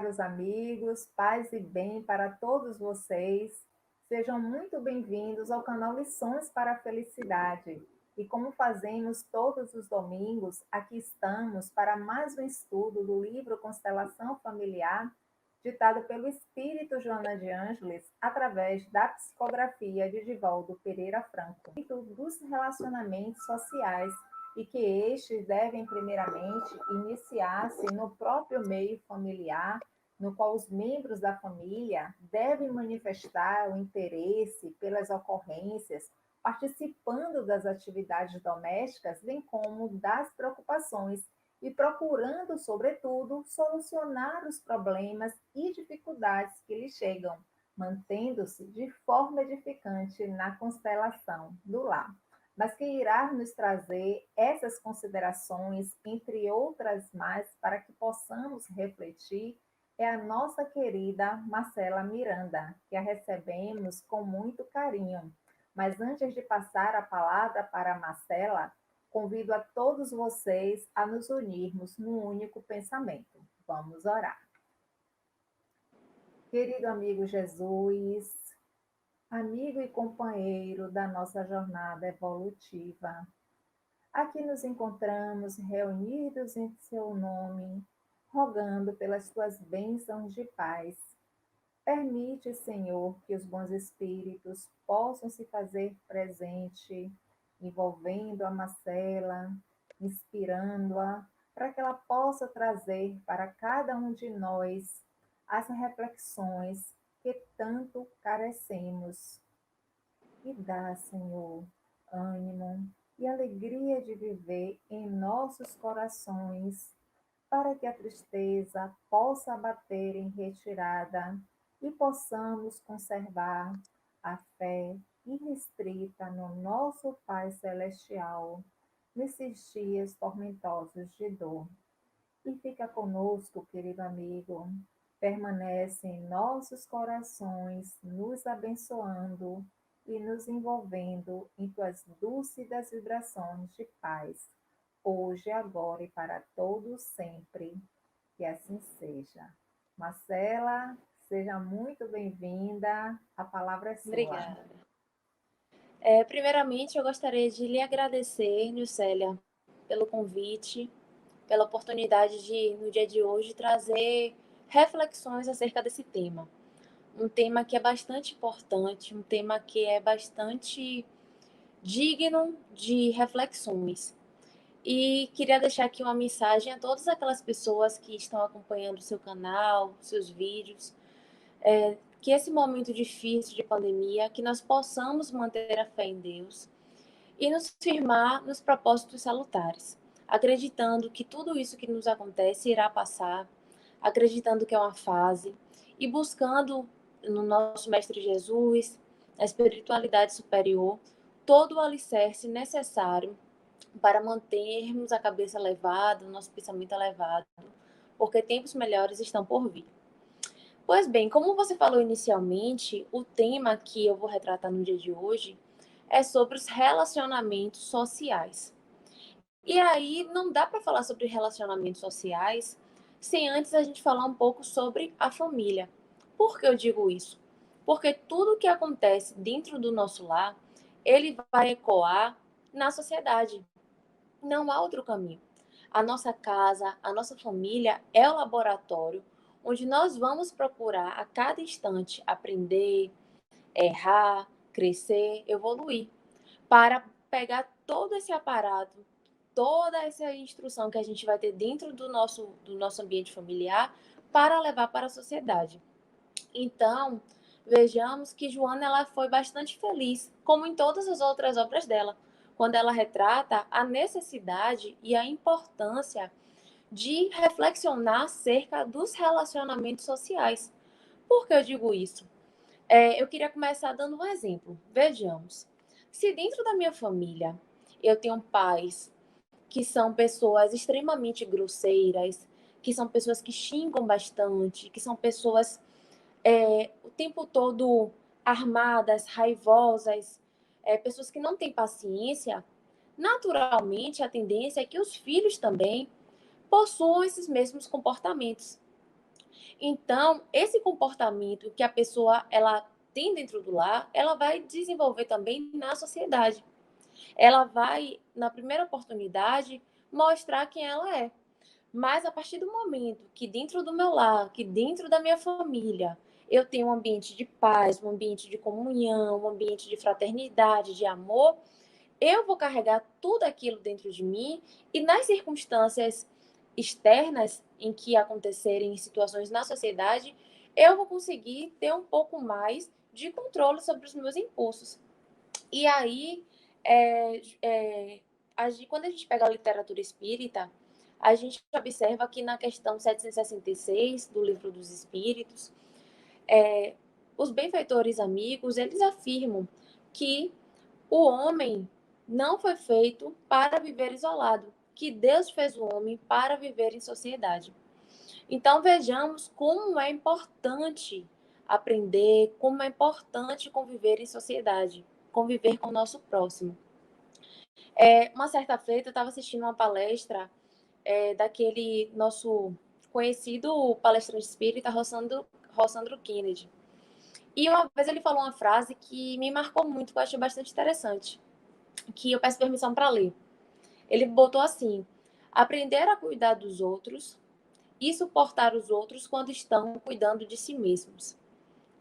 caros amigos, paz e bem para todos vocês. Sejam muito bem-vindos ao canal Lições para a Felicidade. E como fazemos todos os domingos, aqui estamos para mais um estudo do livro Constelação Familiar, ditado pelo espírito Joana de Ângeles, através da psicografia de Divaldo Pereira Franco, dos relacionamentos sociais e que estes devem, primeiramente, iniciar-se no próprio meio familiar, no qual os membros da família devem manifestar o interesse pelas ocorrências, participando das atividades domésticas, bem como das preocupações, e procurando, sobretudo, solucionar os problemas e dificuldades que lhes chegam, mantendo-se de forma edificante na constelação do lar, mas que irá nos trazer essas considerações, entre outras mais, para que possamos refletir, é a nossa querida Marcela Miranda, que a recebemos com muito carinho. Mas antes de passar a palavra para a Marcela, convido a todos vocês a nos unirmos num único pensamento. Vamos orar. Querido amigo Jesus, amigo e companheiro da nossa jornada evolutiva, aqui nos encontramos reunidos em seu nome, rogando pelas tuas bênçãos de paz. Permite, Senhor, que os bons espíritos possam se fazer presente, envolvendo a Marcela, inspirando-a, para que ela possa trazer para cada um de nós as reflexões que tanto carecemos. E dá, Senhor, ânimo e alegria de viver em nossos corações, para que a tristeza possa bater em retirada e possamos conservar a fé irrestrita no nosso Pai Celestial, nesses dias tormentosos de dor. E fica conosco, querido amigo, permanece em nossos corações, nos abençoando e nos envolvendo em tuas dúlcidas vibrações de paz, hoje, agora e para todos sempre. Que assim seja. Marcela, seja muito bem-vinda. A palavra é sua. Obrigada. Primeiramente, eu gostaria de lhe agradecer, Nilcélia, pelo convite, pela oportunidade de, no dia de hoje, trazer reflexões acerca desse tema. Um tema que é bastante importante, um tema que é bastante digno de reflexões. E queria deixar aqui uma mensagem a todas aquelas pessoas que estão acompanhando o seu canal, seus vídeos, que esse momento difícil de pandemia, que nós possamos manter a fé em Deus e nos firmar nos propósitos salutares, acreditando que tudo isso que nos acontece irá passar, acreditando que é uma fase e buscando no nosso Mestre Jesus, na espiritualidade superior, todo o alicerce necessário para mantermos a cabeça elevada, o nosso pensamento elevado, porque tempos melhores estão por vir. Pois bem, como você falou inicialmente, o tema que eu vou retratar no dia de hoje é sobre os relacionamentos sociais. E aí não dá para falar sobre relacionamentos sociais sem antes a gente falar um pouco sobre a família. Por que eu digo isso? Porque tudo que acontece dentro do nosso lar, ele vai ecoar na sociedade. Não há outro caminho. A nossa casa, a nossa família é o laboratório onde nós vamos procurar a cada instante aprender, errar, crescer, evoluir, para pegar todo esse aparato, toda essa instrução que a gente vai ter dentro do nosso ambiente familiar para levar para a sociedade. Então, vejamos que Joana ela foi bastante feliz, como em todas as outras obras dela, quando ela retrata a necessidade e a importância de reflexionar acerca dos relacionamentos sociais. Por que eu digo isso? Eu queria começar dando um exemplo. Vejamos. Se dentro da minha família eu tenho pais que são pessoas extremamente grosseiras, que são pessoas que xingam bastante, que são pessoas o tempo todo armadas, raivosas, pessoas que não têm paciência, naturalmente a tendência é que os filhos também possuam esses mesmos comportamentos. Então, esse comportamento que a pessoa ela tem dentro do lar, ela vai desenvolver também na sociedade. Ela vai, na primeira oportunidade, mostrar quem ela é. Mas a partir do momento que dentro do meu lar, que dentro da minha família, eu tenho um ambiente de paz, um ambiente de comunhão, um ambiente de fraternidade, de amor, eu vou carregar tudo aquilo dentro de mim e nas circunstâncias externas em que acontecerem situações na sociedade, eu vou conseguir ter um pouco mais de controle sobre os meus impulsos. E aí, quando a gente pega a literatura espírita, a gente observa que na questão 766 do Livro dos Espíritos, os benfeitores amigos, eles afirmam que o homem não foi feito para viver isolado, que Deus fez o homem para viver em sociedade. Então vejamos como é importante aprender, como é importante conviver em sociedade, conviver com o nosso próximo. Uma certa feita eu estava assistindo uma palestra daquele nosso conhecido palestrante espírita, Rossandro Kennedy. E uma vez ele falou uma frase que me marcou muito, que eu achei bastante interessante, que eu peço permissão para ler. Ele botou assim: aprender a cuidar dos outros e suportar os outros quando estão cuidando de si mesmos.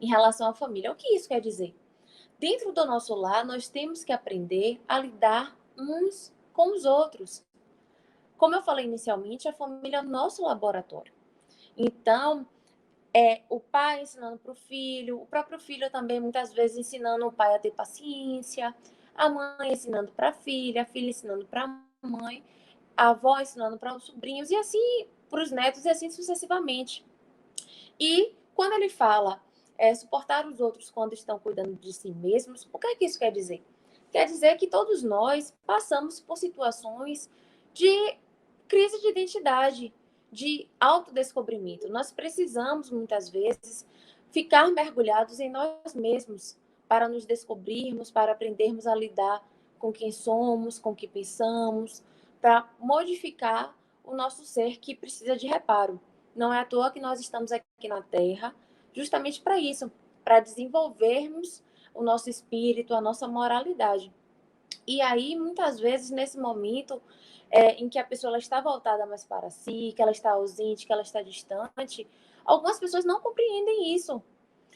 Em relação à família, o que isso quer dizer? Dentro do nosso lar, nós temos que aprender a lidar uns com os outros. Como eu falei inicialmente, a família é o nosso laboratório. Então, o pai ensinando para o filho, o próprio filho também muitas vezes ensinando o pai a ter paciência, a mãe ensinando para a filha ensinando para a mãe, a avó ensinando para os sobrinhos, e assim para os netos, e assim sucessivamente. E quando ele fala suportar os outros quando estão cuidando de si mesmos, o que é que isso quer dizer? Quer dizer que todos nós passamos por situações de crise de identidade, de autodescobrimento. Nós precisamos, muitas vezes, ficar mergulhados em nós mesmos para nos descobrirmos, para aprendermos a lidar com quem somos, com o que pensamos, para modificar o nosso ser que precisa de reparo. Não é à toa que nós estamos aqui na Terra justamente para isso, para desenvolvermos o nosso espírito, a nossa moralidade. E aí, muitas vezes, nesse momento em que a pessoa ela está voltada mais para si, que ela está ausente, que ela está distante, algumas pessoas não compreendem isso.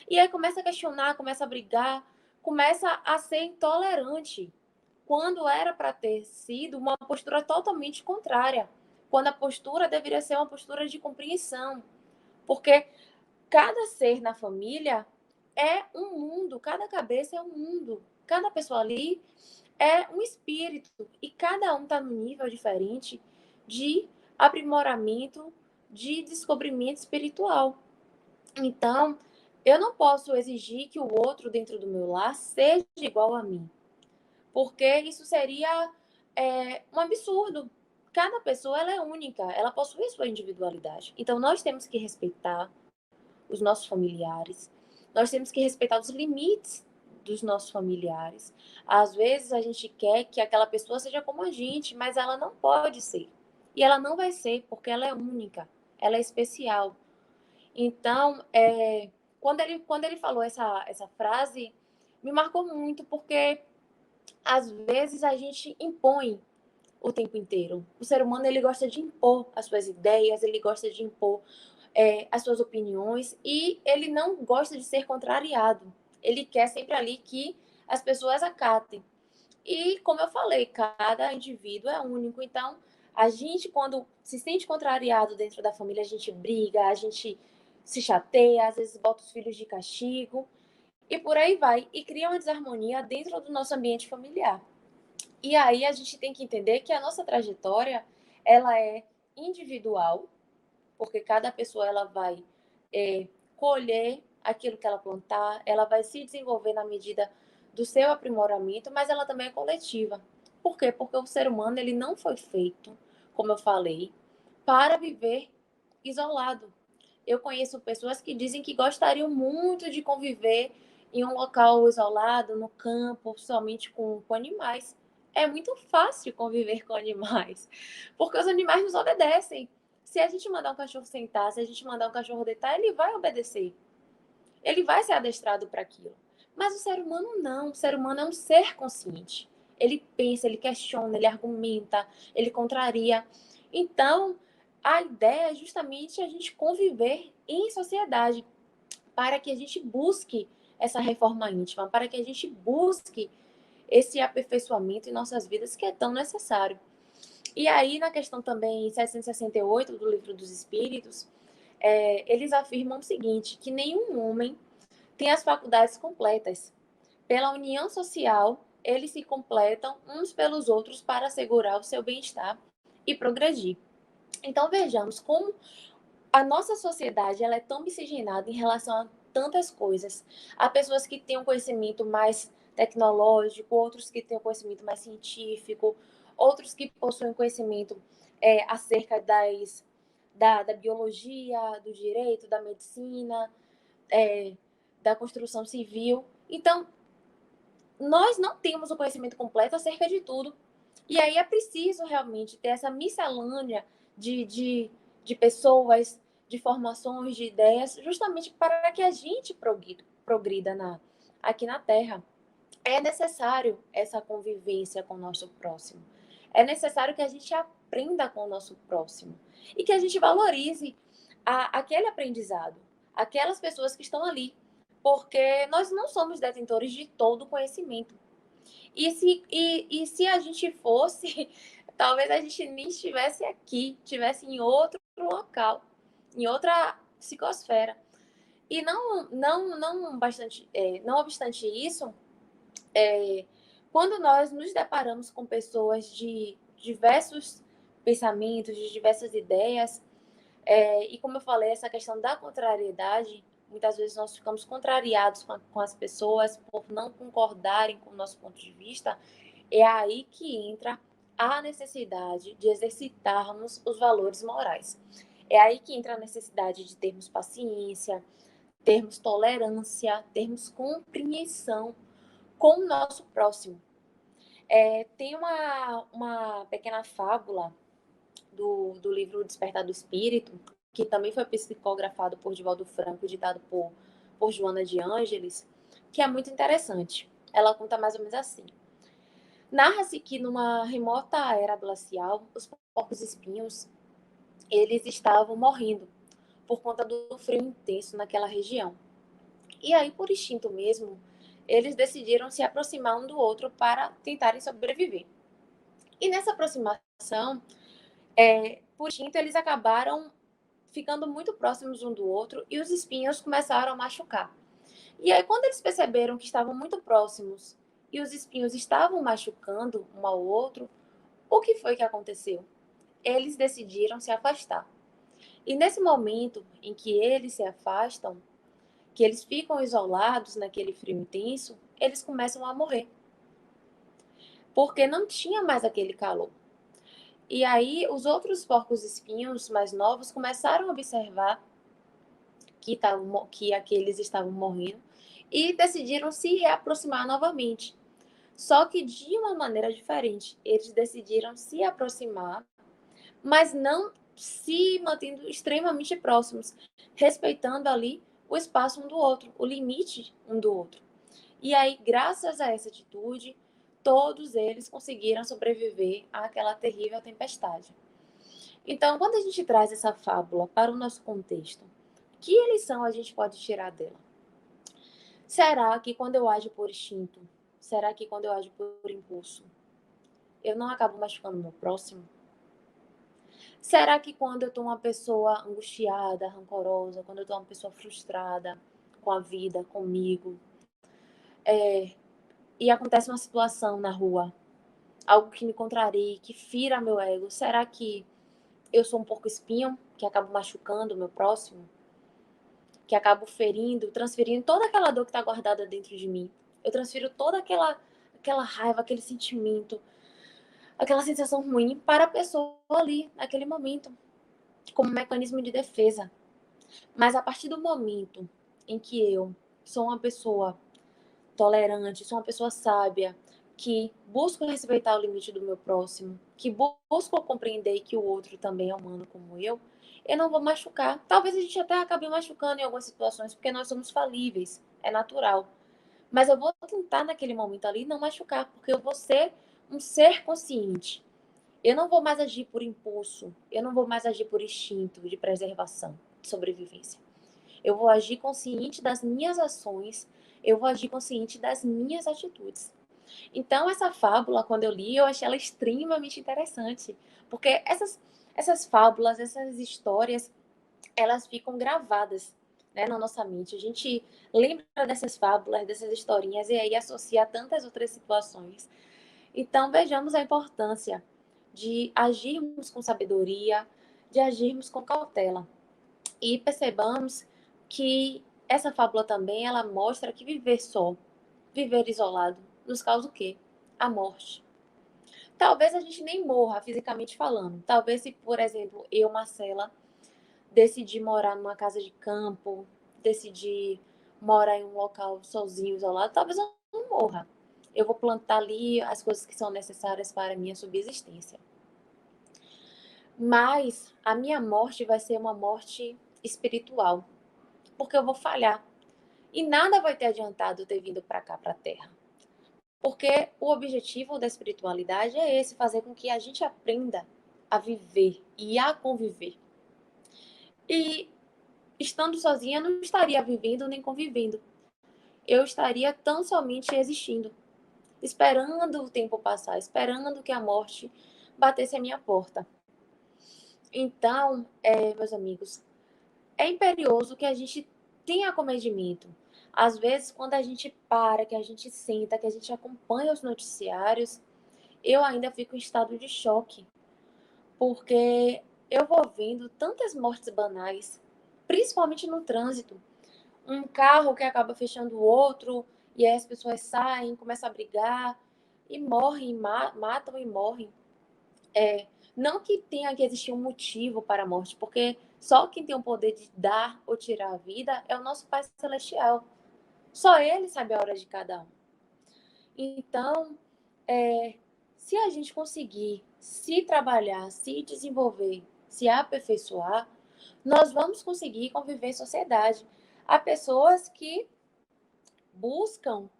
E aí começa a questionar, começa a brigar, começa a ser intolerante, quando era para ter sido uma postura totalmente contrária, quando a postura deveria ser uma postura de compreensão, porque cada ser na família é um mundo, cada cabeça é um mundo, cada pessoa ali é um espírito e cada um está num nível diferente de aprimoramento, de descobrimento espiritual. Então, eu não posso exigir que o outro dentro do meu lar seja igual a mim, porque isso seria um absurdo. Cada pessoa ela é única, ela possui sua individualidade. Então, nós temos que respeitar os nossos familiares, nós temos que respeitar os limites dos nossos familiares. Às vezes a gente quer que aquela pessoa seja como a gente, mas ela não pode ser. E ela não vai ser, porque ela é única, ela é especial. Então, quando ele falou essa frase, me marcou muito, porque às vezes a gente impõe o tempo inteiro. O ser humano ele gosta de impor as suas ideias, ele gosta de impor as suas opiniões e ele não gosta de ser contrariado. Ele quer sempre ali que as pessoas acatem. E, como eu falei, cada indivíduo é único. Então, a gente, quando se sente contrariado dentro da família, a gente briga, a gente se chateia, às vezes bota os filhos de castigo e por aí vai. E cria uma desarmonia dentro do nosso ambiente familiar. E aí a gente tem que entender que a nossa trajetória, ela é individual, porque cada pessoa ela vai colher aquilo que ela plantar, ela vai se desenvolver na medida do seu aprimoramento, mas ela também é coletiva. Por quê? Porque o ser humano ele não foi feito, como eu falei, para viver isolado. Eu conheço pessoas que dizem que gostariam muito de conviver em um local isolado, no campo, somente com animais. É muito fácil conviver com animais, porque os animais nos obedecem. Se a gente mandar um cachorro sentar, se a gente mandar um cachorro deitar, ele vai obedecer. Ele vai ser adestrado para aquilo. Mas o ser humano não. O ser humano é um ser consciente. Ele pensa, ele questiona, ele argumenta, ele contraria. Então, a ideia é justamente a gente conviver em sociedade para que a gente busque essa reforma íntima, para que a gente busque esse aperfeiçoamento em nossas vidas que é tão necessário. E aí, na questão também 768 do Livro dos Espíritos, eles afirmam o seguinte, que nenhum homem tem as faculdades completas. Pela união social, eles se completam uns pelos outros para assegurar o seu bem-estar e progredir. Então, vejamos como a nossa sociedade ela é tão miscigenada em relação a tantas coisas. Há pessoas que têm um conhecimento mais tecnológico, outros que têm um conhecimento mais científico, outros que possuem conhecimento acerca da biologia, do direito, da medicina, da construção civil. Então, nós não temos o conhecimento completo acerca de tudo. E aí é preciso realmente ter essa miscelânea de pessoas, de formações, de ideias, justamente para que a gente progrida aqui na Terra. É necessário essa convivência com o nosso próximo. É necessário que a gente aprenda com o nosso próximo e que a gente valorize aquele aprendizado, aquelas pessoas que estão ali, porque nós não somos detentores de todo o conhecimento. E se a gente fosse, talvez a gente nem estivesse aqui, estivesse em outro local, em outra psicosfera. E não obstante isso, quando nós nos deparamos com pessoas de diversos pensamentos, de diversas ideias, e como eu falei, essa questão da contrariedade, muitas vezes nós ficamos contrariados com as pessoas por não concordarem com o nosso ponto de vista, é aí que entra a necessidade de exercitarmos os valores morais. É aí que entra a necessidade de termos paciência, termos tolerância, termos compreensão com o nosso próximo. Tem uma pequena fábula do livro Despertar do Espírito, que também foi psicografado por Divaldo Franco e ditado por Joana de Ângeles, que é muito interessante. Ela conta mais ou menos assim. Narra-se que numa remota era glacial, os porcos-espinhos eles estavam morrendo por conta do frio intenso naquela região. E aí, por instinto mesmo, eles decidiram se aproximar um do outro para tentarem sobreviver. E nessa aproximação, por instinto, eles acabaram ficando muito próximos um do outro e os espinhos começaram a machucar. E aí, quando eles perceberam que estavam muito próximos e os espinhos estavam machucando um ao outro, o que foi que aconteceu? Eles decidiram se afastar. E nesse momento em que eles se afastam, que eles ficam isolados naquele frio intenso, eles começam a morrer. Porque não tinha mais aquele calor. E aí os outros porcos-espinhos mais novos começaram a observar que aqueles estavam morrendo e decidiram se reaproximar novamente. Só que de uma maneira diferente. Eles decidiram se aproximar, mas não se mantendo extremamente próximos, respeitando ali o espaço um do outro, o limite um do outro. E aí, graças a essa atitude, todos eles conseguiram sobreviver àquela terrível tempestade. Então, quando a gente traz essa fábula para o nosso contexto, que lição a gente pode tirar dela? Será que quando eu ajo por instinto, será que quando eu ajo por impulso, eu não acabo machucando o meu próximo? Será que quando eu estou uma pessoa angustiada, rancorosa, quando eu estou uma pessoa frustrada com a vida, comigo, e acontece uma situação na rua, algo que me contrarie, que fira meu ego, será que eu sou um porco espinho que acabo machucando o meu próximo? Que acabo ferindo, transferindo toda aquela dor que está guardada dentro de mim. Eu transfiro toda aquela raiva, aquele sentimento, aquela sensação ruim para a pessoa ali, naquele momento, como um mecanismo de defesa. Mas a partir do momento em que eu sou uma pessoa tolerante, sou uma pessoa sábia, que busco respeitar o limite do meu próximo, que busco compreender que o outro também é humano como eu não vou machucar. Talvez a gente até acabe machucando em algumas situações, porque nós somos falíveis, é natural. Mas eu vou tentar naquele momento ali não machucar, porque eu vou ser um ser consciente. Eu não vou mais agir por impulso, eu não vou mais agir por instinto de preservação, de sobrevivência. Eu vou agir consciente das minhas ações, eu vou agir consciente das minhas atitudes. Então, essa fábula, quando eu li, eu achei ela extremamente interessante, porque essas fábulas, essas histórias, elas ficam gravadas, né, na nossa mente. A gente lembra dessas fábulas, dessas historinhas, e aí associa a tantas outras situações. Então, vejamos a importância de agirmos com sabedoria, de agirmos com cautela. E percebamos que essa fábula também, ela mostra que viver só, viver isolado, nos causa o quê? A morte. Talvez a gente nem morra, fisicamente falando. Talvez se, por exemplo, eu, Marcela, decidir morar numa casa de campo, decidir morar em um local sozinho, isolado, talvez eu não morra. Eu vou plantar ali as coisas que são necessárias para a minha subsistência. Mas a minha morte vai ser uma morte espiritual, porque eu vou falhar. E nada vai ter adiantado eu ter vindo para cá, para a Terra. Porque o objetivo da espiritualidade é esse, fazer com que a gente aprenda a viver e a conviver. E estando sozinha, eu não estaria vivendo nem convivendo. Eu estaria tão somente existindo, esperando o tempo passar, esperando que a morte batesse a minha porta. Então, meus amigos, é imperioso que a gente tenha comedimento. Às vezes, quando a gente para, que a gente senta, que a gente acompanha os noticiários, eu ainda fico em estado de choque, porque eu vou vendo tantas mortes banais, principalmente no trânsito. Um carro que acaba fechando o outro, e aí as pessoas saem, começam a brigar, e morrem, matam e morrem. Não que tenha que existir um motivo para a morte, porque só quem tem o poder de dar ou tirar a vida é o nosso Pai Celestial. Só Ele sabe a hora de cada um. Então, se a gente conseguir se trabalhar, se desenvolver, se aperfeiçoar, nós vamos conseguir conviver em sociedade. Há pessoas que buscam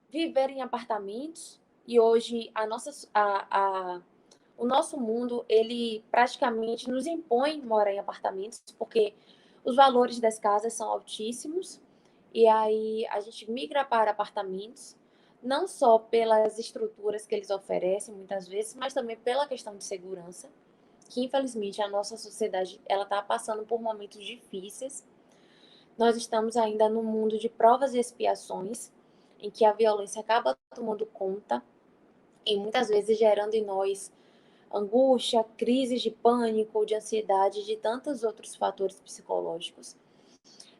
viver em apartamentos e hoje o nosso mundo ele praticamente nos impõe morar em apartamentos porque os valores das casas são altíssimos e aí a gente migra para apartamentos não só pelas estruturas que eles oferecem muitas vezes, mas também pela questão de segurança, que infelizmente a nossa sociedade ela está passando por momentos difíceis. Nós estamos ainda no mundo de provas e expiações, em que a violência acaba tomando conta e muitas vezes gerando em nós angústia, crises de pânico, de ansiedade, de tantos outros fatores psicológicos.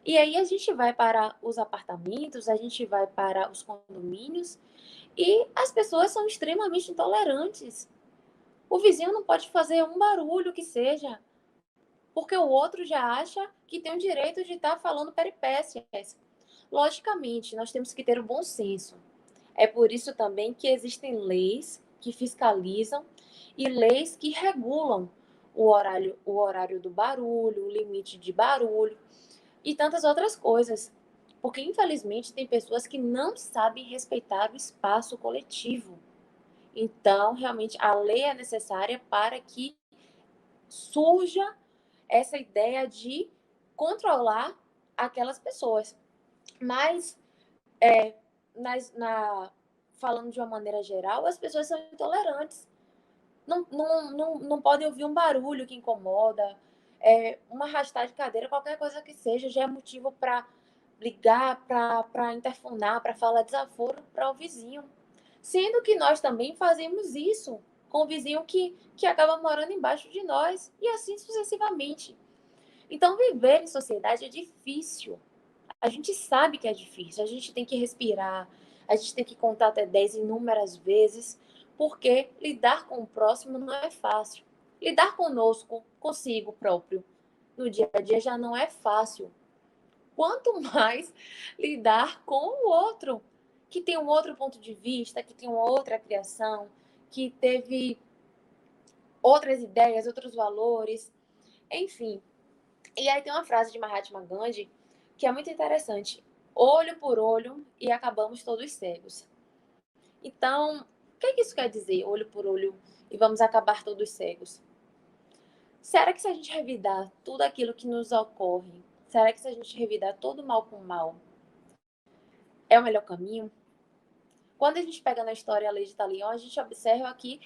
E aí a gente vai para os apartamentos, a gente vai para os condomínios e as pessoas são extremamente intolerantes. O vizinho não pode fazer um barulho que seja, porque o outro já acha que tem o direito de estar falando peripécias. Logicamente, nós temos que ter o bom senso. É por isso também que existem leis que fiscalizam e leis que regulam o horário do barulho, o limite de barulho e tantas outras coisas. Porque, infelizmente, tem pessoas que não sabem respeitar o espaço coletivo. Então, realmente, a lei é necessária para que surja essa ideia de controlar aquelas pessoas. Mas, falando de uma maneira geral, as pessoas são intolerantes. Não podem ouvir um barulho que incomoda, uma arrastar de cadeira, qualquer coisa que seja, já é motivo para ligar, para interfonar, para falar desaforo para o vizinho. Sendo que nós também fazemos isso com o vizinho que acaba morando embaixo de nós, e assim sucessivamente. Então, viver em sociedade é difícil. A gente sabe que é difícil, a gente tem que respirar, a gente tem que contar até 10 inúmeras vezes, porque lidar com o próximo não é fácil. Lidar conosco, consigo próprio, no dia a dia já não é fácil. Quanto mais lidar com o outro, que tem um outro ponto de vista, que tem uma outra criação, que teve outras ideias, outros valores, enfim. E aí tem uma frase de Mahatma Gandhi que é muito interessante: olho por olho e acabamos todos cegos. Então, o que é que isso quer dizer, olho por olho e vamos acabar todos cegos? Será que se a gente revidar tudo aquilo que nos ocorre, será que se a gente revidar todo mal com mal, é o melhor caminho? Quando a gente pega na história a lei de Talião, a gente observa que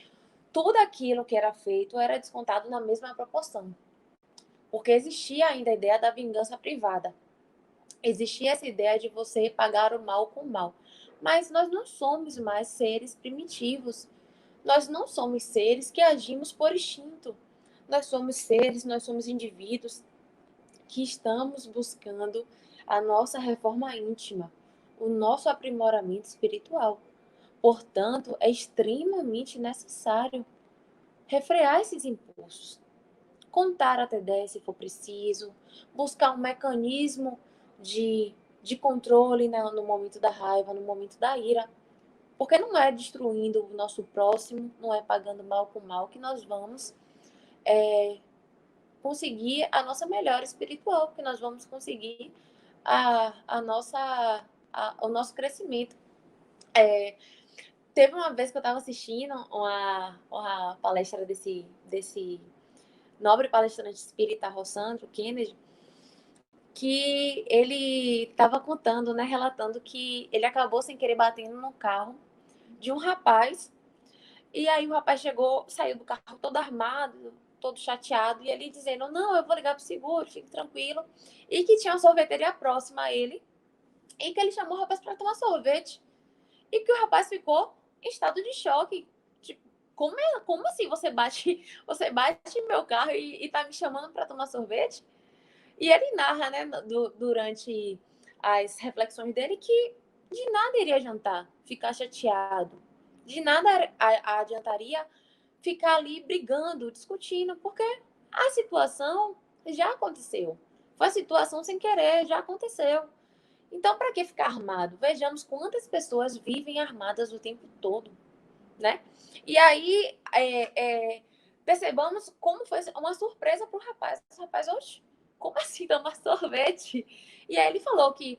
tudo aquilo que era feito era descontado na mesma proporção. Porque existia ainda a ideia da vingança privada. Existia essa ideia de você pagar o mal com o mal. Mas nós não somos mais seres primitivos. Nós não somos seres que agimos por instinto. Nós somos seres, nós somos indivíduos que estamos buscando a nossa reforma íntima, o nosso aprimoramento espiritual. Portanto, é extremamente necessário refrear esses impulsos, contar até 10 se for preciso, buscar um mecanismo de, de controle no momento da raiva, no momento da ira, porque não é destruindo o nosso próximo, não é pagando mal com mal que nós vamos conseguir a nossa melhora espiritual, que nós vamos conseguir o nosso crescimento. Teve uma vez que eu estava assistindo uma palestra desse nobre palestrante espírita Rossandro Kennedy, que ele estava contando, né, relatando que ele acabou sem querer batendo no carro de um rapaz, e aí o rapaz chegou, saiu do carro todo armado, todo chateado, e ele dizendo, não, eu vou ligar pro seguro, fique tranquilo, e que tinha uma sorveteria próxima a ele, e que ele chamou o rapaz para tomar sorvete, e que o rapaz ficou em estado de choque, tipo, como assim você bate meu carro e tá me chamando para tomar sorvete? E ele narra, né, durante as reflexões dele, que de nada iria adiantar ficar chateado, de nada adiantaria ficar ali brigando, discutindo, porque a situação já aconteceu. Foi a situação sem querer, já aconteceu. Então, para que ficar armado? Vejamos quantas pessoas vivem armadas o tempo todo, né? E aí, percebamos como foi uma surpresa para o rapaz. O rapaz, oxe, como assim tomar sorvete? E aí ele falou que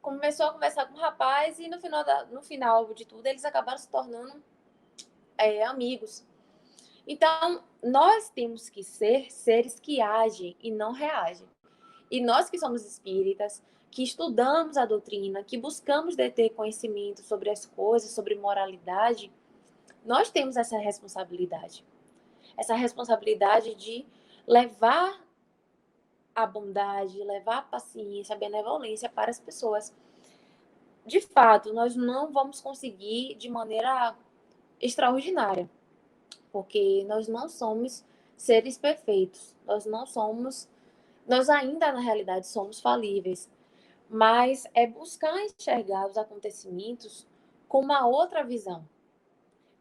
começou a conversar com o rapaz e no final de tudo eles acabaram se tornando amigos. Então, nós temos que ser seres que agem e não reagem. E nós que somos espíritas, que estudamos a doutrina, que buscamos deter conhecimento sobre as coisas, sobre moralidade, nós temos essa responsabilidade. Essa responsabilidade de levar a bondade, levar a paciência, a benevolência para as pessoas. De fato, nós não vamos conseguir de maneira extraordinária, porque nós não somos seres perfeitos. Nós ainda na realidade somos falíveis, mas é buscar enxergar os acontecimentos com uma outra visão,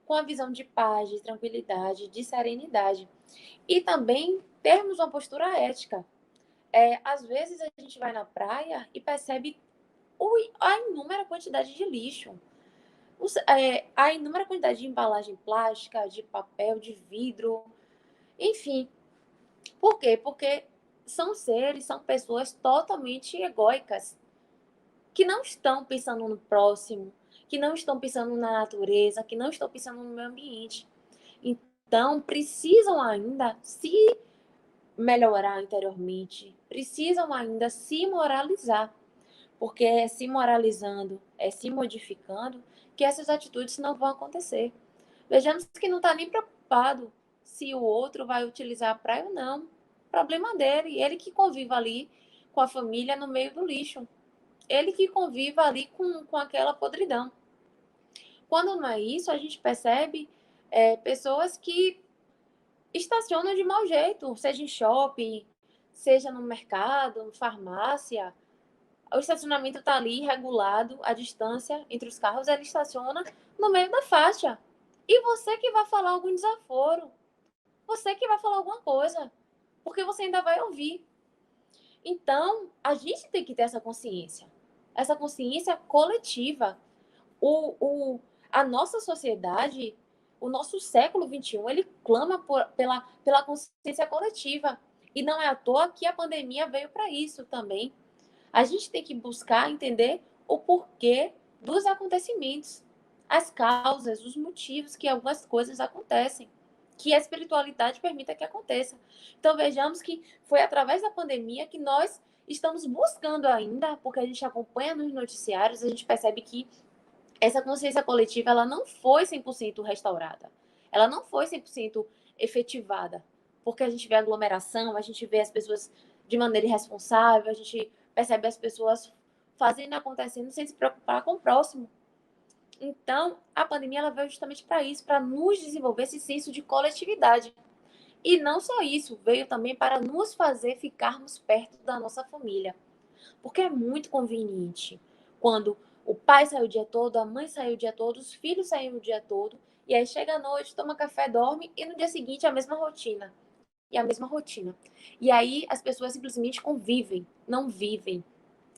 com a visão de paz, de tranquilidade, de serenidade. E também termos uma postura ética. Às vezes a gente vai na praia e percebe a inúmera quantidade de lixo, a inúmera quantidade de embalagem plástica, de papel, de vidro, enfim. Por quê? Porque são pessoas totalmente egóicas, que não estão pensando no próximo, que não estão pensando na natureza, que não estão pensando no meio ambiente. Então, precisam ainda se melhorar interiormente, precisam ainda se moralizar, porque é se moralizando, é se modificando, que essas atitudes não vão acontecer. Vejamos que não está nem preocupado se o outro vai utilizar a praia ou não. Problema dele, ele que convive ali com a família no meio do lixo. Ele que convive ali com aquela podridão. Quando não é isso, a gente percebe pessoas que estacionam de mau jeito, seja em shopping, seja no mercado, farmácia. O estacionamento está ali regulado, a distância entre os carros, ele estaciona no meio da faixa. E você que vai falar algum desaforo, você que vai falar alguma coisa, porque você ainda vai ouvir. Então, a gente tem que ter essa consciência coletiva. A nossa sociedade, O nosso século XXI, ele clama pela consciência coletiva. E não é à toa que a pandemia veio para isso também. A gente tem que buscar entender o porquê dos acontecimentos, as causas, os motivos que algumas coisas acontecem, que a espiritualidade permita que aconteça. Então vejamos que foi através da pandemia que nós estamos buscando ainda, porque a gente acompanha nos noticiários, a gente percebe que essa consciência coletiva ela não foi 100% restaurada. Ela não foi 100% efetivada. Porque a gente vê aglomeração, a gente vê as pessoas de maneira irresponsável, a gente percebe as pessoas fazendo e acontecendo sem se preocupar com o próximo. Então, a pandemia ela veio justamente para isso, para nos desenvolver esse senso de coletividade. E não só isso, veio também para nos fazer ficarmos perto da nossa família. Porque é muito conveniente quando o pai sai o dia todo, a mãe sai o dia todo, os filhos saem o dia todo, e aí chega à noite, toma café, dorme, e no dia seguinte a mesma rotina. E a mesma rotina. E aí as pessoas simplesmente convivem, não vivem.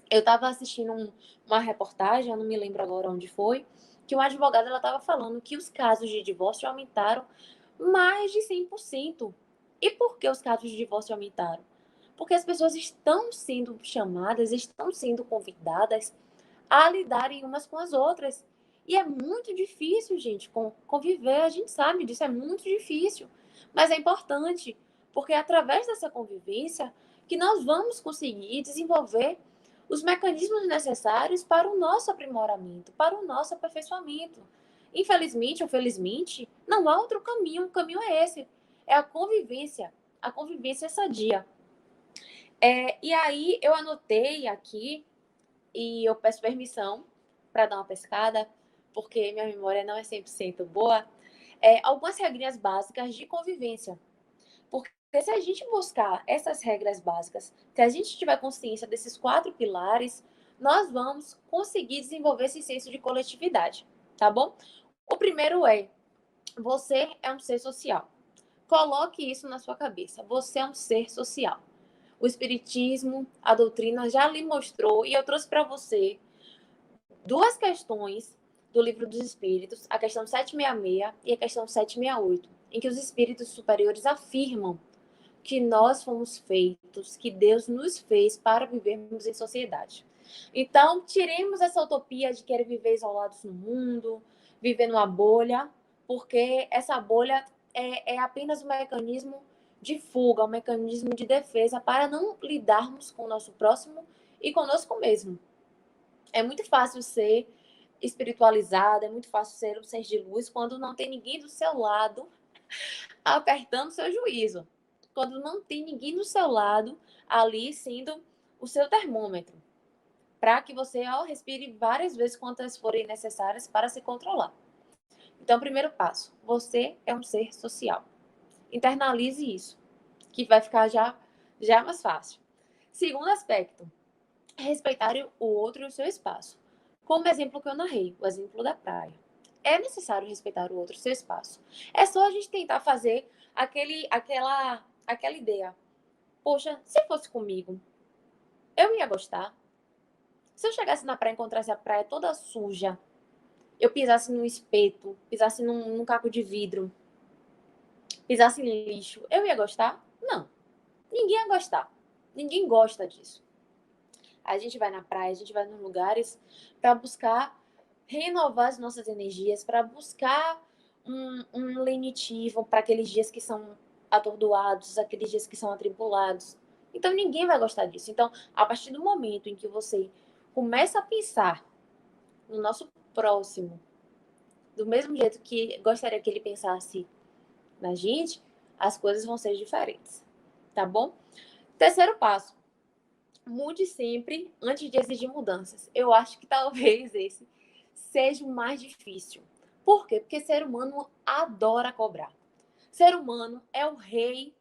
Eu estava assistindo uma reportagem, eu não me lembro agora onde foi, que uma advogada ela estava falando que os casos de divórcio aumentaram mais de 100%. E por que os casos de divórcio aumentaram? Porque as pessoas estão sendo chamadas, estão sendo convidadas a lidarem umas com as outras. E é muito difícil, gente, conviver. A gente sabe disso, é muito difícil. Mas é importante, porque é através dessa convivência que nós vamos conseguir desenvolver os mecanismos necessários para o nosso aprimoramento, para o nosso aperfeiçoamento. Infelizmente ou felizmente, não há outro caminho. O caminho é esse. É a convivência sadia. E aí eu anotei aqui, e eu peço permissão para dar uma pescada, porque minha memória não é 100% boa, algumas regrinhas básicas de convivência. Porque se a gente buscar essas regras básicas, se a gente tiver consciência desses 4 pilares, nós vamos conseguir desenvolver esse senso de coletividade, tá bom? O primeiro você é um ser social. Coloque isso na sua cabeça. Você é um ser social. O espiritismo, a doutrina já lhe mostrou, e eu trouxe para você 2 questões do Livro dos Espíritos, a questão 766 e a questão 768, em que os espíritos superiores afirmam que nós fomos feitos, que Deus nos fez para vivermos em sociedade. Então, tiremos essa utopia de querer viver isolados no mundo, viver numa bolha, porque essa bolha é apenas um mecanismo de fuga, um mecanismo de defesa para não lidarmos com o nosso próximo e conosco mesmo. É muito fácil ser espiritualizado, é muito fácil ser um ser de luz quando não tem ninguém do seu lado apertando seu juízo. Quando não tem ninguém do seu lado ali sendo o seu termômetro, para que você respire várias vezes quantas forem necessárias para se controlar. Então, primeiro passo, você é um ser social. Internalize isso, que vai ficar já mais fácil. Segundo aspecto, respeitar o outro e o seu espaço. Como exemplo que eu narrei, o exemplo da praia. É necessário respeitar o outro e o seu espaço. É só a gente tentar fazer aquela ideia. Poxa, se fosse comigo, eu ia gostar. Se eu chegasse na praia e encontrasse a praia toda suja, eu pisasse num espeto, pisasse num caco de vidro, pisasse em lixo, eu ia gostar? Não. Ninguém ia gostar. Ninguém gosta disso. A gente vai na praia, a gente vai nos lugares para buscar renovar as nossas energias, para buscar um lenitivo para aqueles dias que são atordoados, aqueles dias que são atribulados. Então ninguém vai gostar disso. Então, a partir do momento em que você começa a pensar no nosso próximo, do mesmo jeito que gostaria que ele pensasse na gente, as coisas vão ser diferentes. Tá bom? Terceiro passo. Mude sempre antes de exigir mudanças. Eu acho que talvez esse seja o mais difícil. Por quê? Porque ser humano adora cobrar. Ser humano é o rei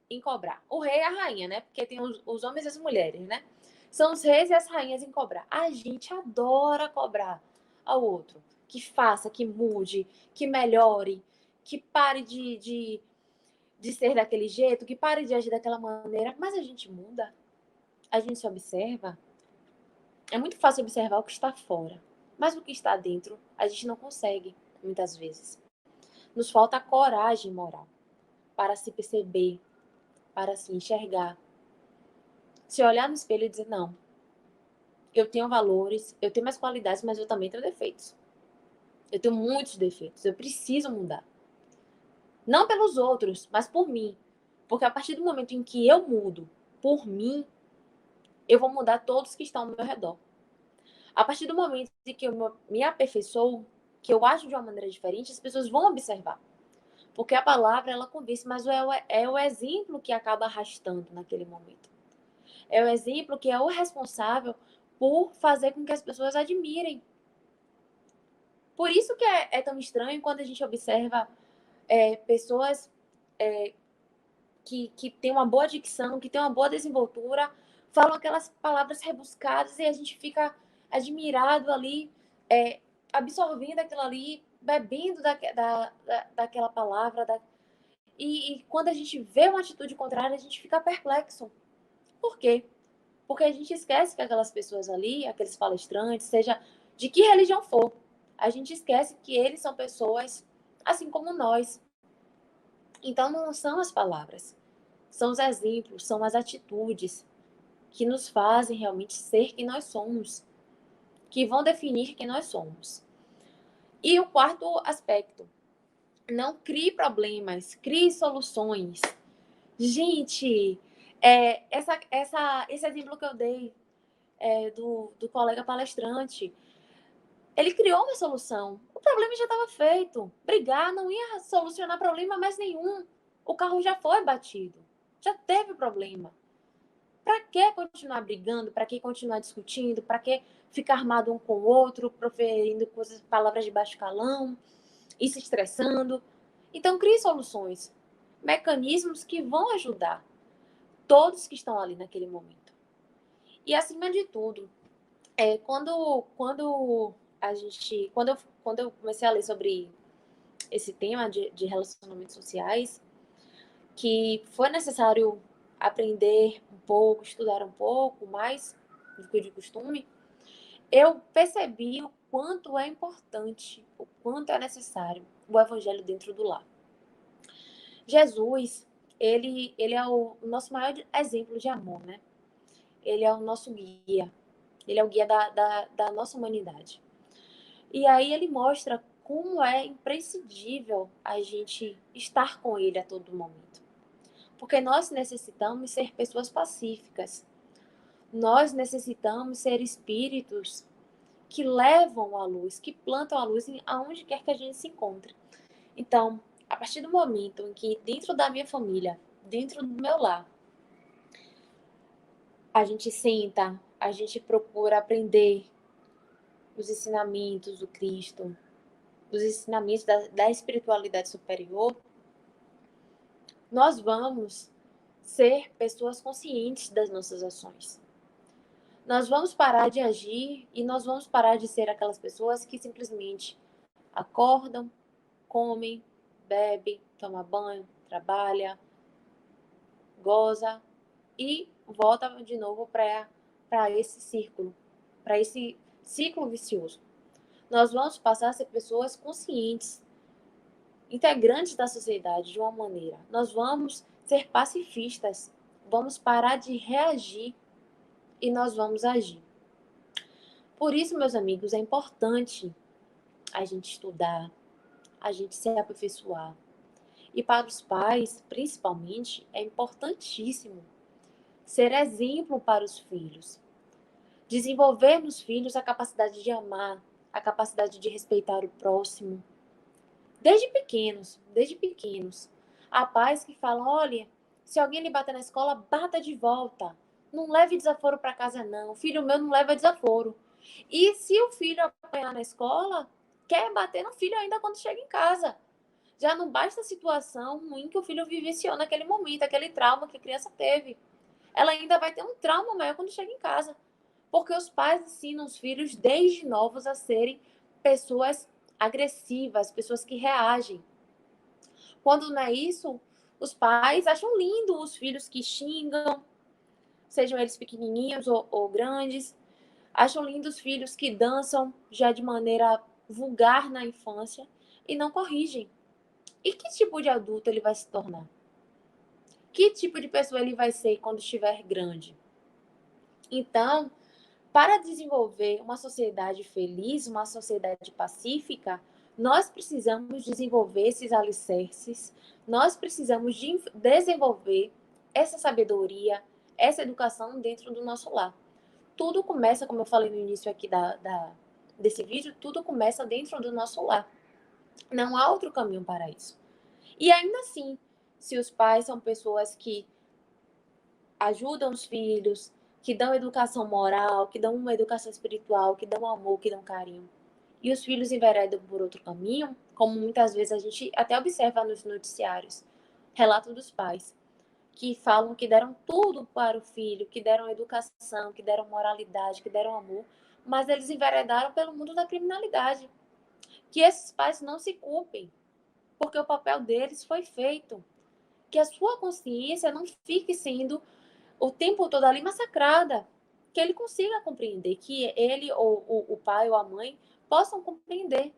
em cobrar. O rei é a rainha, né? Porque tem os homens e as mulheres, né? São os reis e as rainhas em cobrar. A gente adora cobrar ao outro. Que faça, que mude, que melhore, que pare de ser daquele jeito, que pare de agir daquela maneira. Mas a gente muda. A gente se observa. É muito fácil observar o que está fora. Mas o que está dentro, a gente não consegue, muitas vezes. Nos falta a coragem moral para se perceber, para se enxergar. Se olhar no espelho e dizer, não, eu tenho valores, eu tenho mais qualidades, mas eu também tenho defeitos. Eu tenho muitos defeitos, eu preciso mudar. Não pelos outros, mas por mim. Porque a partir do momento em que eu mudo por mim, eu vou mudar todos que estão ao meu redor. A partir do momento em que eu me aperfeiçoo, que eu ajo de uma maneira diferente, as pessoas vão observar. Porque a palavra, ela convence, mas é o exemplo que acaba arrastando naquele momento. É o exemplo que é o responsável por fazer com que as pessoas admirem. Por isso que é tão estranho quando a gente observa pessoas que têm uma boa dicção, que têm uma boa desenvoltura, falam aquelas palavras rebuscadas e a gente fica admirado ali, absorvendo aquilo ali, bebendo daquela palavra. E quando a gente vê uma atitude contrária, a gente fica perplexo. Por quê? Porque a gente esquece que aquelas pessoas ali, aqueles palestrantes, seja de que religião for, a gente esquece que eles são pessoas assim como nós. Então não são as palavras, são os exemplos, são as atitudes que nos fazem realmente ser quem nós somos, que vão definir quem nós somos. E o quarto aspecto, não crie problemas, crie soluções. Gente, esse exemplo que eu dei do colega palestrante, ele criou uma solução. O problema já estava feito. Brigar não ia solucionar problema mais nenhum. O carro já foi batido. Já teve problema. Para que continuar brigando? Para que continuar discutindo? Para que ficar armado um com o outro, proferindo palavras de baixo calão e se estressando? Então, crie soluções, mecanismos que vão ajudar todos que estão ali naquele momento. E, acima de tudo, quando eu comecei a ler sobre esse tema de relacionamentos sociais, que foi necessário aprender um pouco, estudar um pouco mais do que de costume, eu percebi o quanto é importante, o quanto é necessário o evangelho dentro do lar. Jesus, ele é o nosso maior exemplo de amor, né? Ele é o nosso guia. Ele é o guia da nossa humanidade. E aí ele mostra como é imprescindível a gente estar com ele a todo momento. Porque nós necessitamos ser pessoas pacíficas. Nós necessitamos ser espíritos que levam a luz, que plantam a luz aonde quer que a gente se encontre. Então, a partir do momento em que dentro da minha família, dentro do meu lar, a gente senta, a gente procura aprender os ensinamentos do Cristo, os ensinamentos da espiritualidade superior, nós vamos ser pessoas conscientes das nossas ações. Nós vamos parar de agir e nós vamos parar de ser aquelas pessoas que simplesmente acordam, comem, bebem, tomam banho, trabalha, goza e volta de novo para esse círculo, para esse ciclo vicioso. Nós vamos passar a ser pessoas conscientes, integrantes da sociedade de uma maneira. Nós vamos ser pacifistas, vamos parar de reagir e nós vamos agir. Por isso, meus amigos, é importante a gente estudar, a gente se aperfeiçoar. E para os pais, principalmente, é importantíssimo ser exemplo para os filhos. Desenvolver nos filhos a capacidade de amar, a capacidade de respeitar o próximo. Desde pequenos, desde pequenos. Há pais que falam, olha, se alguém lhe bater na escola, bata de volta. Não leve desaforo para casa, não. O filho meu não leva desaforo. E se o filho apanhar na escola, quer bater no filho ainda quando chega em casa. Já não basta a situação ruim que o filho vivenciou naquele momento, aquele trauma que a criança teve. Ela ainda vai ter um trauma maior quando chega em casa. Porque os pais ensinam os filhos desde novos a serem pessoas agressivas, pessoas que reagem. Quando não é isso, os pais acham lindo os filhos que xingam, sejam eles pequenininhos ou grandes. Acham lindos os filhos que dançam já de maneira vulgar na infância e não corrigem. E que tipo de adulto ele vai se tornar? Que tipo de pessoa ele vai ser quando estiver grande? Então, para desenvolver uma sociedade feliz, uma sociedade pacífica, nós precisamos desenvolver esses alicerces, nós precisamos desenvolver essa sabedoria, essa educação dentro do nosso lar. Tudo começa, como eu falei no início aqui desse vídeo, tudo começa dentro do nosso lar. Não há outro caminho para isso. E ainda assim, se os pais são pessoas que ajudam os filhos, que dão educação moral, que dão uma educação espiritual, que dão amor, que dão carinho, e os filhos enveredam por outro caminho, como muitas vezes a gente até observa nos noticiários, relato dos pais, que falam que deram tudo para o filho, que deram educação, que deram moralidade, que deram amor, mas eles enveredaram pelo mundo da criminalidade. Que esses pais não se culpem, porque o papel deles foi feito. Que a sua consciência não fique sendo o tempo todo ali massacrada. Que ele consiga compreender, que ele ou o pai ou a mãe possam compreender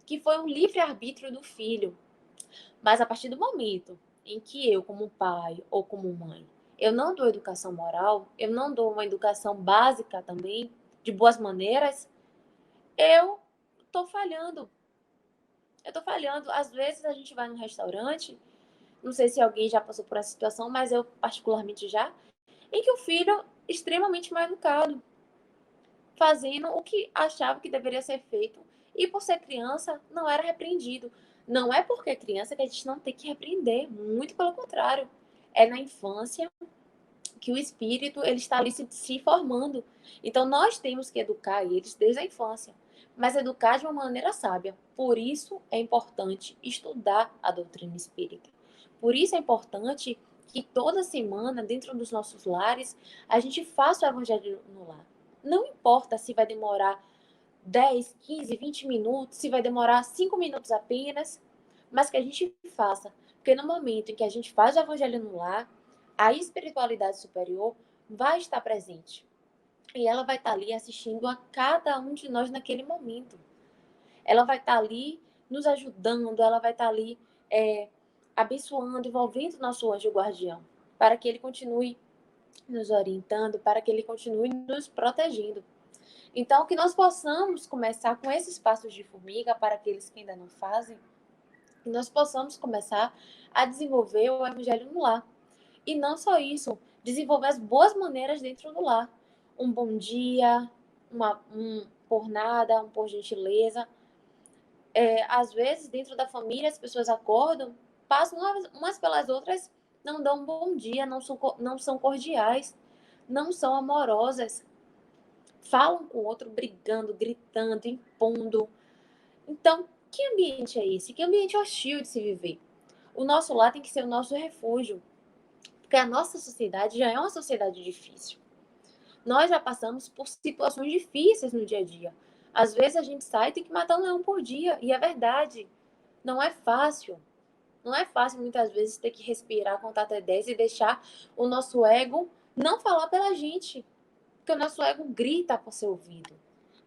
que foi um livre-arbítrio do filho. Mas a partir do momento em que eu, como pai ou como mãe, eu não dou educação moral, eu não dou uma educação básica também, de boas maneiras, eu estou falhando. Eu estou falhando. Às vezes a gente vai num restaurante, não sei se alguém já passou por essa situação, mas eu particularmente já, em que o filho extremamente mal educado, fazendo o que achava que deveria ser feito, e por ser criança, não era repreendido. Não é porque é criança que a gente não tem que repreender, muito pelo contrário. É na infância que o espírito ele está ali se formando. Então, nós temos que educar eles desde a infância, mas educar de uma maneira sábia. Por isso é importante estudar a doutrina espírita. Por isso é importante que toda semana, dentro dos nossos lares, a gente faça o evangelho no lar. Não importa se vai demorar 10, 15, 20 minutos, se vai demorar 5 minutos apenas, mas que a gente faça. Porque no momento em que a gente faz o evangelho no lar, a espiritualidade superior vai estar presente. E ela vai estar ali assistindo a cada um de nós naquele momento. Ela vai estar ali nos ajudando, ela vai estar ali abençoando, envolvendo o nosso anjo guardião, para que ele continue nos orientando, para que ele continue nos protegendo. Então, que nós possamos começar com esses passos de formiga para aqueles que ainda não fazem, que nós possamos começar a desenvolver o evangelho no lar. E não só isso, desenvolver as boas maneiras dentro do lar. Um bom dia, um por nada, um por gentileza. Às vezes, dentro da família, as pessoas acordam, passam umas pelas outras, não dão um bom dia, não são cordiais, não são amorosas, falam com o outro brigando, gritando, impondo. Então, que ambiente é esse? Que ambiente hostil de se viver? O nosso lar tem que ser o nosso refúgio, porque a nossa sociedade já é uma sociedade difícil. Nós já passamos por situações difíceis no dia a dia. Às vezes a gente sai e tem que matar um leão por dia, e é verdade. Não é fácil. Não é fácil muitas vezes ter que respirar, contar até 10 e deixar o nosso ego não falar pela gente, porque o nosso ego grita por ser ouvido.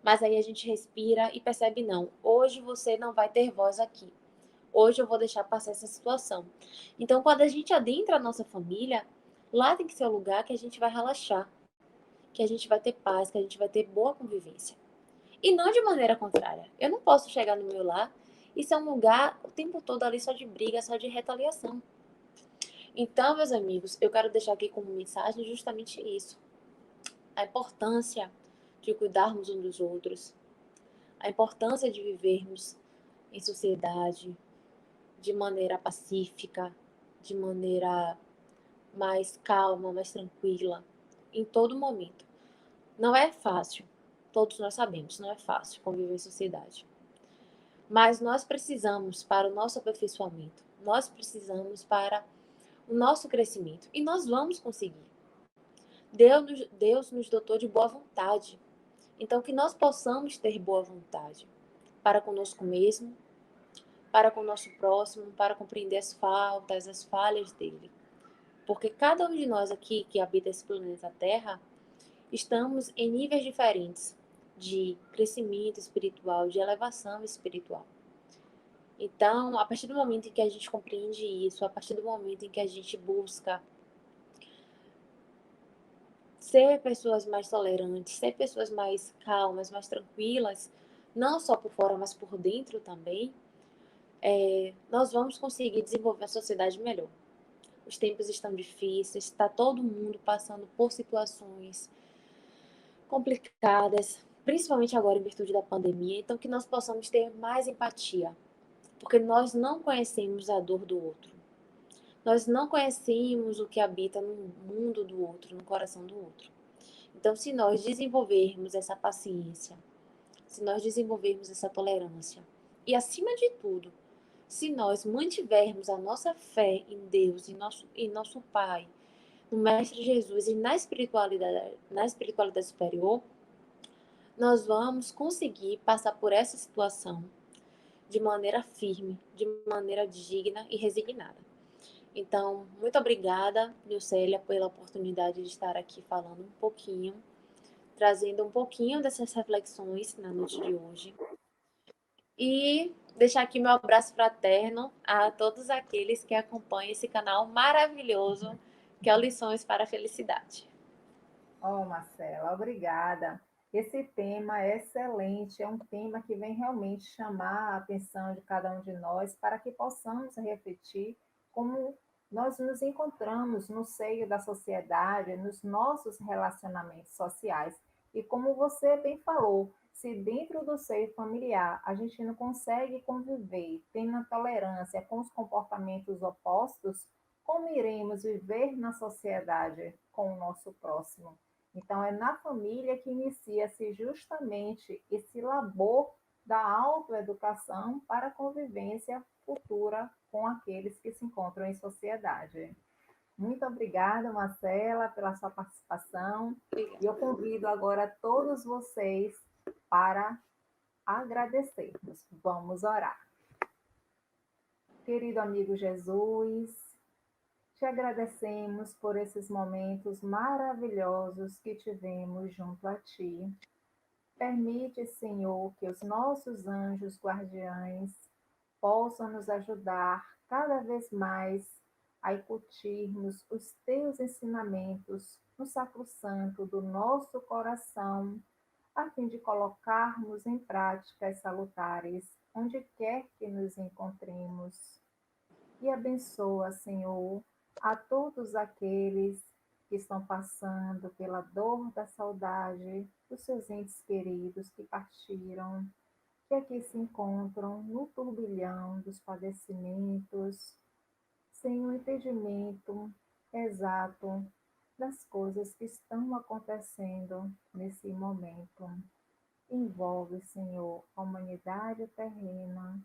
Mas aí a gente respira e percebe, não, hoje você não vai ter voz aqui. Hoje eu vou deixar passar essa situação. Então, quando a gente adentra a nossa família, lá tem que ser o lugar que a gente vai relaxar, que a gente vai ter paz, que a gente vai ter boa convivência. E não de maneira contrária. Eu não posso chegar no meu lar e ser um lugar o tempo todo ali só de briga, só de retaliação. Então, meus amigos, eu quero deixar aqui como mensagem justamente isso. A importância de cuidarmos uns dos outros, a importância de vivermos em sociedade de maneira pacífica, de maneira mais calma, mais tranquila, em todo momento. Não é fácil, todos nós sabemos, não é fácil conviver em sociedade. Mas nós precisamos para o nosso aperfeiçoamento, nós precisamos para o nosso crescimento e nós vamos conseguir. Deus nos dotou de boa vontade, então que nós possamos ter boa vontade para conosco mesmo, para com o nosso próximo, para compreender as faltas, as falhas dele. Porque cada um de nós aqui que habita esse planeta Terra, estamos em níveis diferentes de crescimento espiritual, de elevação espiritual. Então, a partir do momento em que a gente compreende isso, a partir do momento em que a gente busca ser pessoas mais tolerantes, ser pessoas mais calmas, mais tranquilas, não só por fora, mas por dentro também, nós vamos conseguir desenvolver a sociedade melhor. Os tempos estão difíceis, está todo mundo passando por situações complicadas, principalmente agora em virtude da pandemia, então que nós possamos ter mais empatia, porque nós não conhecemos a dor do outro. Nós não conhecemos o que habita no mundo do outro, no coração do outro. Então, se nós desenvolvermos essa paciência, se nós desenvolvermos essa tolerância, e acima de tudo, se nós mantivermos a nossa fé em Deus, em nosso Pai, no Mestre Jesus e na espiritualidade superior, nós vamos conseguir passar por essa situação de maneira firme, de maneira digna e resignada. Então, muito obrigada, Nilcélia, pela oportunidade de estar aqui falando um pouquinho, trazendo um pouquinho dessas reflexões na noite de hoje. E deixar aqui meu abraço fraterno a todos aqueles que acompanham esse canal maravilhoso que é o Lições para a Felicidade. Oh, Marcela, obrigada. Esse tema é excelente, é um tema que vem realmente chamar a atenção de cada um de nós para que possamos refletir como nós nos encontramos no seio da sociedade, nos nossos relacionamentos sociais. E como você bem falou, se dentro do seio familiar a gente não consegue conviver, tendo a tolerância com os comportamentos opostos, como iremos viver na sociedade com o nosso próximo? Então, é na família que inicia-se justamente esse labor da autoeducação para a convivência futura com aqueles que se encontram em sociedade. Muito obrigada, Marcela, pela sua participação. E eu convido agora todos vocês para agradecermos. Vamos orar. Querido amigo Jesus, te agradecemos por esses momentos maravilhosos que tivemos junto a Ti. Permite, Senhor, que os nossos anjos guardiães possam nos ajudar cada vez mais a incutirmos os Teus ensinamentos no sacrosanto do nosso coração, a fim de colocarmos em práticas salutares onde quer que nos encontremos. E abençoa, Senhor, a todos aqueles que estão passando pela dor da saudade dos seus entes queridos que partiram, que aqui se encontram no turbilhão dos padecimentos, sem o entendimento exato das coisas que estão acontecendo nesse momento. Envolve, Senhor, a humanidade terrena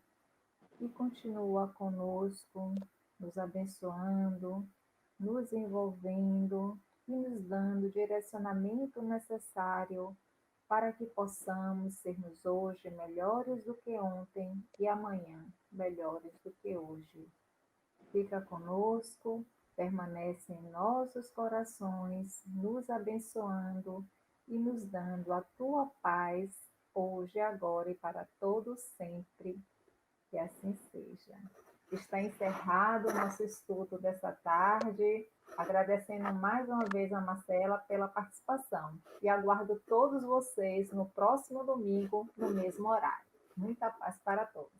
e continua conosco, nos abençoando, nos envolvendo e nos dando o direcionamento necessário para que possamos sermos hoje melhores do que ontem e amanhã melhores do que hoje. Fica conosco, permanece em nossos corações, nos abençoando e nos dando a tua paz, hoje, agora e para todos sempre. Que assim seja. Está encerrado o nosso estudo dessa tarde, agradecendo mais uma vez a Marcela pela participação. E aguardo todos vocês no próximo domingo, no mesmo horário. Muita paz para todos.